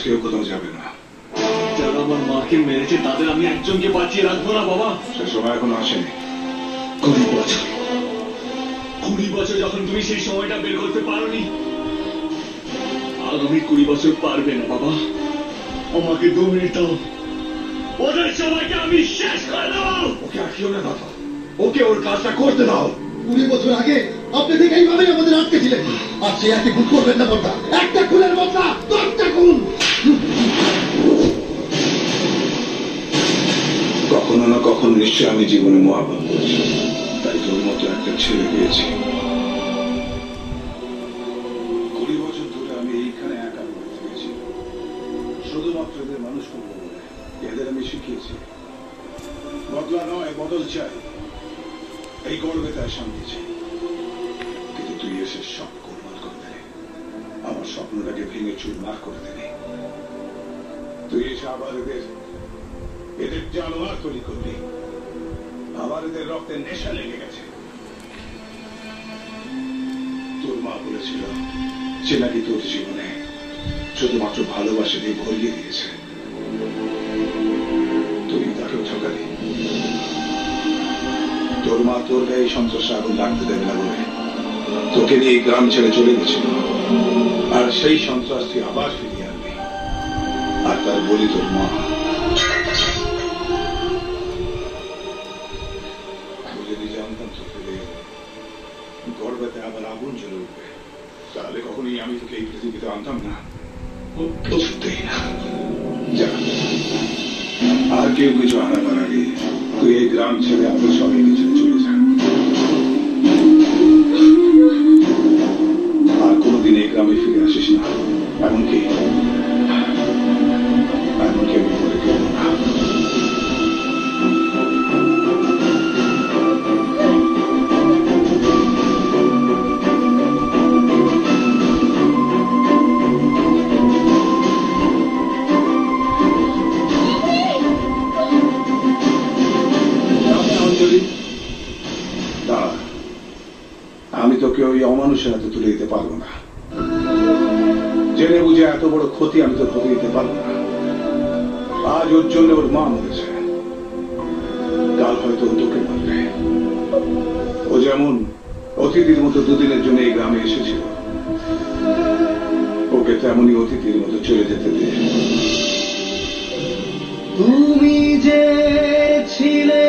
কেউ কোথাও যাবে না। যারা আমার মাকে মেরেছে তাদের আমি একজনকে বাঁচিয়ে রাখবো না বাবা? সে সময় এখনো আসেনি। 20 বছর, 20 বছর যখন তুমি সেই সময়টা বের করতে পারোনি, আগামী 20 বছর পারবে না বাবা। আমাকে 2 মিনিট দাও, ওদের সবাইকে আমি শেষ করে দেবো। ওকে আঁকিও না দাদা, ওকে ওর কাজটা করতে দাও। 20 বছর আগে আপনি ঠিক এইভাবেই আমাদের আটকে ছিলেন। আর সে একই খুন করবেন না বলতা, একটা খুনের বদলা 10টা খুন। কখনো না কখনো নিশ্চয় আমি জীবনে মহাপাপ করেছি, তাই তোর মতো একটা ছেলে পেয়েছি। 20 বছর ধরে আমি এইখানে একা পড়ে থেকেছি, শুধুমাত্র এদের মানুষ করবো বলে। এদের আমি শিখিয়েছি বদলা নয়, বদল চাই, এই গর্বে তাই শান্তি চাই। কিন্তু তুই এসে সব গোলমাল করে দিলি, আমার স্বপ্নটাকে ভেঙে চুরমার করে দিলি। তুই এসে আবার এদের জানোয়ার তৈরি করলি, আবার এদের রক্তে নেশা লেগে গেছে। তোর মা বলেছিল সে নাকি তোর জীবনে শুধুমাত্র ভালোবাসা দিয়ে ভরিয়ে দিয়েছে, তুই তাকেও ঠকালি। তোর মা তোর গায়ে সন্ত্রাসে আগুন লাগতে দেবে না বলে তোকে নিয়ে এই গ্রাম ছেড়ে চলে গেছিল, আর সেই সন্ত্রাস তুই আবার ফিরিয়ে আনবি। আর তার বলি তোর মা। আমি যদি জানতাম তোকে গর্বেতে আবার আগুন জ্বলে উঠবে, তাহলে কখনোই আমি তোকে এই পৃথিবীতে আনতাম না, কিছুতেই না। যা, আর কেউ কিছু আনাবার আগে তুই এই গ্রাম ছেড়ে আমাদের সবাইকে ছেড়ে চলে যা। আর কোনোদিন এই গ্রামে ফিরে আসিস না, এমনকি আমি মরে গেল না। আমি তোকে ওই অমানুষের হাতে তুলে দিতে পারবো না। জেনে বুঝে এত বড় ক্ষতি আমি তোর হতে দিতে পারবো না। আজ ওর জন্য ওর মা মরেছে, কাল হয়তো তোকে মারবে। ও যেমন অতিথির মতো দুদিনের জন্য এই গ্রামে এসেছিল, ওকে তেমনই অতিথির মতো চলে যেতে দে। তুমি যে ছিলে